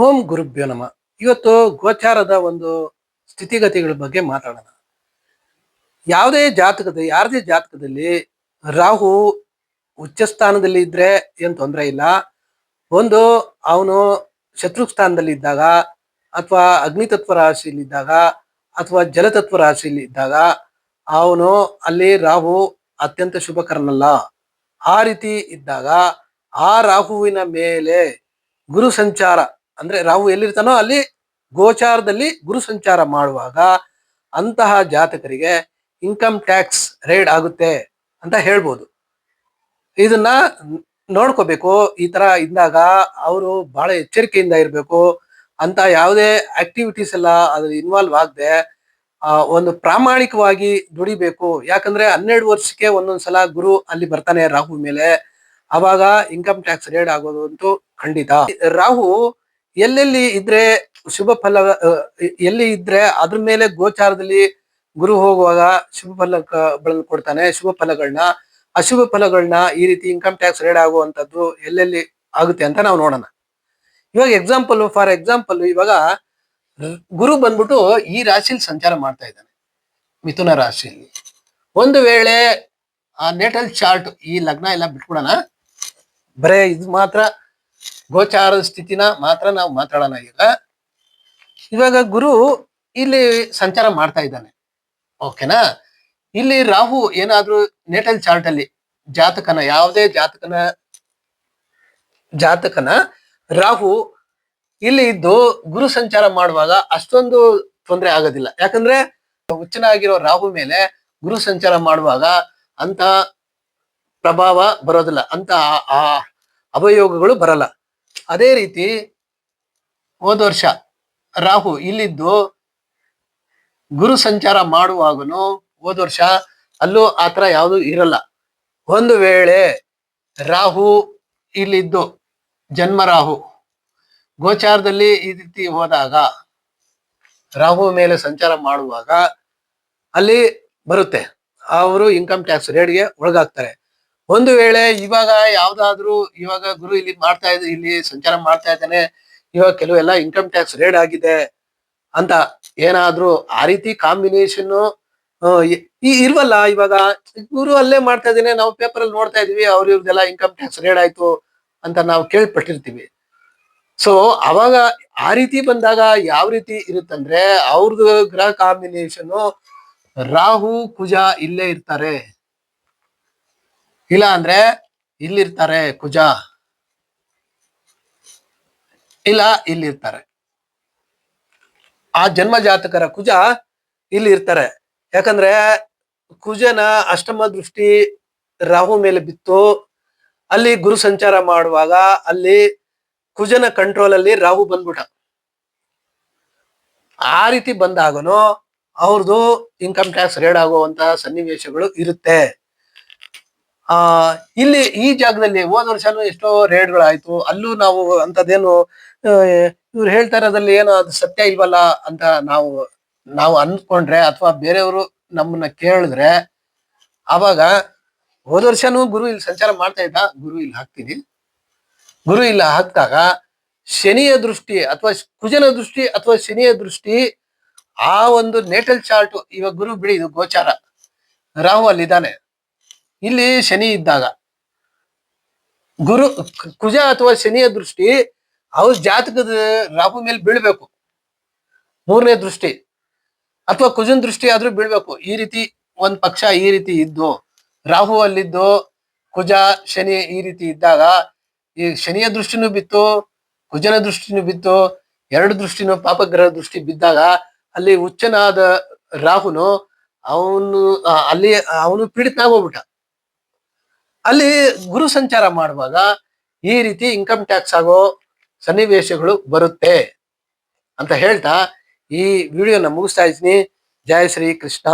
ಓಂ ಗುರುಭ್ಯೋ ನಮಃ. ಇವತ್ತು ಗೋಚಾರದ ಒಂದು ಸ್ಥಿತಿಗತಿಗಳ ಬಗ್ಗೆ ಮಾತಾಡೋಣ. ಯಾರದೇ ಜಾತಕದಲ್ಲಿ ರಾಹು ಉಚ್ಚ ಸ್ಥಾನದಲ್ಲಿ ಇದ್ರೆ ಏನ್ ತೊಂದರೆ ಇಲ್ಲ. ಒಂದು ಅವನು ಶತ್ರು ಸ್ಥಾನದಲ್ಲಿ ಇದ್ದಾಗ, ಅಥವಾ ಅಗ್ನಿತತ್ವ ರಾಶಿಯಲ್ಲಿ ಇದ್ದಾಗ, ಅಥವಾ ಜಲತತ್ವ ರಾಶಿಯಲ್ಲಿ ಇದ್ದಾಗ ಅವನು ಅಲ್ಲಿ ರಾಹು ಅತ್ಯಂತ ಶುಭಕರನಲ್ಲ. ಆ ರೀತಿ ಇದ್ದಾಗ ಆ ರಾಹುವಿನ ಮೇಲೆ ಗುರು ಸಂಚಾರ, ಅಂದ್ರೆ ರಾಹು ಎಲ್ಲಿರ್ತಾನೋ ಅಲ್ಲಿ ಗೋಚಾರದಲ್ಲಿ ಗುರು ಸಂಚಾರ ಮಾಡುವಾಗ ಅಂತಹ ಜಾತಕರಿಗೆ ಇನ್ಕಮ್ ಟ್ಯಾಕ್ಸ್ ರೇಡ್ ಆಗುತ್ತೆ ಅಂತ ಹೇಳ್ಬೋದು. ಇದನ್ನ ನೋಡ್ಕೋಬೇಕು. ಈ ತರ ಇದ್ದಾಗ ಅವರು ಬಹಳ ಎಚ್ಚರಿಕೆಯಿಂದ ಇರಬೇಕು. ಅಂತ ಯಾವುದೇ ಆಕ್ಟಿವಿಟೀಸ್ ಎಲ್ಲ ಅದ್ರ ಇನ್ವಾಲ್ವ್ ಆಗದೆ ಒಂದು ಪ್ರಾಮಾಣಿಕವಾಗಿ ದುಡಿಬೇಕು. ಯಾಕಂದ್ರೆ 12 ವರ್ಷಕ್ಕೆ ಒಂದೊಂದ್ಸಲ ಗುರು ಅಲ್ಲಿ ಬರ್ತಾನೆ ರಾಹು ಮೇಲೆ. ಅವಾಗ ಇನ್ಕಮ್ ಟ್ಯಾಕ್ಸ್ ರೇಡ್ ಆಗೋದು ಅಂತೂ ಖಂಡಿತ. ರಾಹು ಎಲ್ಲೆಲ್ಲಿ ಇದ್ರೆ ಶುಭ ಫಲ, ಎಲ್ಲಿ ಇದ್ರೆ ಅದ್ರ ಮೇಲೆ ಗೋಚಾರದಲ್ಲಿ ಗುರು ಹೋಗುವಾಗ ಶುಭ ಫಲಗಳನ್ನು ಕೊಡ್ತಾನೆ. ಶುಭ ಫಲಗಳನ್ನ, ಅಶುಭ ಫಲಗಳನ್ನ, ಈ ರೀತಿ ಇನ್ಕಮ್ ಟ್ಯಾಕ್ಸ್ ರೇಡ್ ಆಗುವಂತದ್ದು ಎಲ್ಲೆಲ್ಲಿ ಆಗುತ್ತೆ ಅಂತ ನಾವು ನೋಡೋಣ. ಇವಾಗ ಫಾರ್ ಎಕ್ಸಾಂಪಲ್ ಇವಾಗ ಗುರು ಬಂದ್ಬಿಟ್ಟು ಈ ರಾಶಿಯಲ್ಲಿ ಸಂಚಾರ ಮಾಡ್ತಾ ಇದ್ದಾನೆ, ಮಿಥುನ ರಾಶಿಯಲ್ಲಿ. ಒಂದು ವೇಳೆ ಆ ನೇಟಲ್ ಚಾರ್ಟ್, ಈ ಲಗ್ನ ಎಲ್ಲ ಬಿಟ್ಕೊಡೋಣ, ಬರೇ ಇದು ಮಾತ್ರ ಗೋಚಾರದ ಸ್ಥಿತಿನ ಮಾತ್ರ ನಾವು ಮಾತಾಡೋಣ. ಇವಾಗ ಗುರು ಇಲ್ಲಿ ಸಂಚಾರ ಮಾಡ್ತಾ ಇದ್ದಾನೆ, ಓಕೆನಾ. ಇಲ್ಲಿ ರಾಹು ಏನಾದ್ರೂ ನೇಟಲ್ ಚಾರ್ಟ್ ಅಲ್ಲಿ ಯಾವುದೇ ಜಾತಕನ ರಾಹು ಇಲ್ಲಿ ಇದ್ದು ಗುರು ಸಂಚಾರ ಮಾಡುವಾಗ ಅಷ್ಟೊಂದು ತೊಂದರೆ ಆಗೋದಿಲ್ಲ. ಯಾಕಂದ್ರೆ ಹುಚ್ಚನಾಗಿರೋ ರಾಹು ಮೇಲೆ ಗುರು ಸಂಚಾರ ಮಾಡುವಾಗ ಅಂತ ಪ್ರಭಾವ ಬರೋದಿಲ್ಲ, ಅಂತ ಆ ಅವಯೋಗಗಳು ಬರಲ್ಲ. ಅದೇ ರೀತಿ ಹೋದ ವರ್ಷ ರಾಹು ಇಲ್ಲಿದ್ದು ಗುರು ಸಂಚಾರ ಮಾಡುವಾಗನು ಹೋದ ವರ್ಷ ಅಲ್ಲೂ ಆತರ ಯಾವುದು ಇರಲ್ಲ. ಒಂದು ವೇಳೆ ರಾಹು ಇಲ್ಲಿದ್ದು ಜನ್ಮ ರಾಹು ಗೋಚಾರದಲ್ಲಿ ಈ ರೀತಿ ಹೋದಾಗ, ರಾಹು ಮೇಲೆ ಸಂಚಾರ ಮಾಡುವಾಗ ಅಲ್ಲಿ ಬರುತ್ತೆ, ಅವರು ಇನ್ಕಮ್ ಟ್ಯಾಕ್ಸ್ ರೇಡ್ಗೆ ಒಳಗಾಗ್ತಾರೆ. ಒಂದು ವೇಳೆ ಇವಾಗ ಗುರು ಇಲ್ಲಿ ಸಂಚಾರ ಮಾಡ್ತಾ ಇದ್ದಾನೆ, ಇವಾಗ ಕೆಲವೆಲ್ಲ ಇನ್ಕಮ್ ಟ್ಯಾಕ್ಸ್ ರೇಡ್ ಆಗಿದೆ ಅಂತ ಏನಾದ್ರೂ ಆ ರೀತಿ ಕಾಂಬಿನೇಷನ್ ಇಲ್ವಲ್ಲ. ಇವಾಗ ಗುರು ಅಲ್ಲೇ ಮಾಡ್ತಾ ಇದ್ದೇನೆ, ನಾವು ಪೇಪರ್ ಅಲ್ಲಿ ನೋಡ್ತಾ ಇದೀವಿ, ಇವ್ರದೆಲ್ಲ ಇನ್ಕಮ್ ಟ್ಯಾಕ್ಸ್ ರೇಡ್ ಆಯ್ತು ಅಂತ ನಾವು ಕೇಳ್ಪಟ್ಟಿರ್ತೀವಿ. ಸೊ ಅವಾಗ ಆ ರೀತಿ ಬಂದಾಗ ಯಾವ ರೀತಿ ಇರುತ್ತಂದ್ರೆ, ಅವ್ರದ್ದು ಗ್ರಹ ಕಾಂಬಿನೇಷನ್ ರಾಹು ಕುಜ ಇಲ್ಲೇ ಇರ್ತಾರೆ, ಇಲ್ಲ ಅಂದ್ರೆ ಇಲ್ಲಿರ್ತಾರೆ ಕುಜ, ಇಲ್ಲ ಇಲ್ಲಿರ್ತಾರೆ. ಆ ಜನ್ಮ ಜಾತಕರ ಕುಜ ಇಲ್ಲಿ ಇರ್ತಾರೆ. ಯಾಕಂದ್ರೆ ಕುಜನ ಅಷ್ಟಮ ದೃಷ್ಟಿ ರಾಹು ಮೇಲೆ ಬಿತ್ತು, ಅಲ್ಲಿ ಗುರು ಸಂಚಾರ ಮಾಡುವಾಗ ಅಲ್ಲಿ ಕುಜನ ಕಂಟ್ರೋಲ್ ಅಲ್ಲಿ ರಾಹು ಬಂದ್ಬಿಟ್ಟ. ಆ ರೀತಿ ಬಂದಾಗನು ಅವ್ರದ್ದು ಇನ್ಕಮ್ ಟ್ಯಾಕ್ಸ್ ರೇಡ್ ಆಗುವಂತಹ ಸನ್ನಿವೇಶಗಳು ಇರುತ್ತೆ. ಇಲ್ಲಿ ಈ ಜಾಗದಲ್ಲಿ ಹೋದ ವರ್ಷನೂ ಎಷ್ಟೋ ರೇಡ್ಗಳಾಯ್ತು, ಅಲ್ಲೂ ನಾವು ಅಂತದೇನು ಇವ್ರು ಹೇಳ್ತಾ ಇರೋದ್ರಲ್ಲಿ ಏನೋ ಅದು ಸತ್ಯ ಇಲ್ವಲ್ಲ ಅಂತ ನಾವು ಅಂದ್ಕೊಂಡ್ರೆ, ಅಥವಾ ಬೇರೆಯವರು ನಮ್ಮನ್ನ ಕೇಳಿದ್ರೆ, ಆವಾಗ ಹೋದ ವರ್ಷನೂ ಗುರು ಇಲ್ಲಿ ಸಂಚಾರ ಮಾಡ್ತಾ ಇದ್ದ, ಗುರು ಇಲ್ಲ ಹಾಕ್ದಾಗ ಶನಿಯ ದೃಷ್ಟಿ ಅಥವಾ ಕುಜನ ದೃಷ್ಟಿ ಅಥವಾ ಶನಿಯ ದೃಷ್ಟಿ ಆ ಒಂದು ನೇಟಲ್ ಚಾರ್ಟ್, ಇವಾಗ ಗುರು ಬಿಡಿ, ಇದು ಗೋಚಾರ, ರಾಹು ಅಲ್ಲಿದ್ದಾನೆ, ಇಲ್ಲಿ ಶನಿ ಇದ್ದಾಗ ಕುಜ ಅಥವಾ ಶನಿಯ ದೃಷ್ಟಿ ಅವ್ರ ಜಾತಕದ ರಾಹು ಮೇಲೆ ಬೀಳ್ಬೇಕು, ಮೂರನೇ ದೃಷ್ಟಿ, ಅಥವಾ ಕುಜನ್ ದೃಷ್ಟಿ ಆದ್ರೂ ಬೀಳ್ಬೇಕು. ಈ ರೀತಿ ಒಂದ್ ಪಕ್ಷ ಈ ರೀತಿ ಇದ್ದು, ರಾಹು ಅಲ್ಲಿದ್ದು ಕುಜ ಶನಿ ಈ ರೀತಿ ಇದ್ದಾಗ, ಈ ಶನಿಯ ದೃಷ್ಟಿನೂ ಬಿತ್ತು, ಕುಜನ ದೃಷ್ಟಿನೂ ಬಿತ್ತು, ಎರಡು ದೃಷ್ಟಿನೂ ಪಾಪಗ್ರಹ ದೃಷ್ಟಿ ಬಿದ್ದಾಗ ಅಲ್ಲಿ ಉಚ್ಚನಾದ ರಾಹುನು ಅವನು ಪೀಡಿತನಾಗ ಹೋಗ್ಬಿಟ್ಟ. ಅಲ್ಲಿ ಗುರು ಸಂಚಾರ ಮಾಡುವಾಗ ಈ ರೀತಿ ಇನ್ಕಮ್ ಟ್ಯಾಕ್ಸ್ ಆಗೋ ಸನ್ನಿವೇಶಗಳು ಬರುತ್ತೆ ಅಂತ ಹೇಳ್ತಾ ಈ ವಿಡಿಯೋನ ಮುಗಿಸ್ತಾ ಇದ್ದೀನಿ. ಜಯ ಶ್ರೀ ಕೃಷ್ಣ.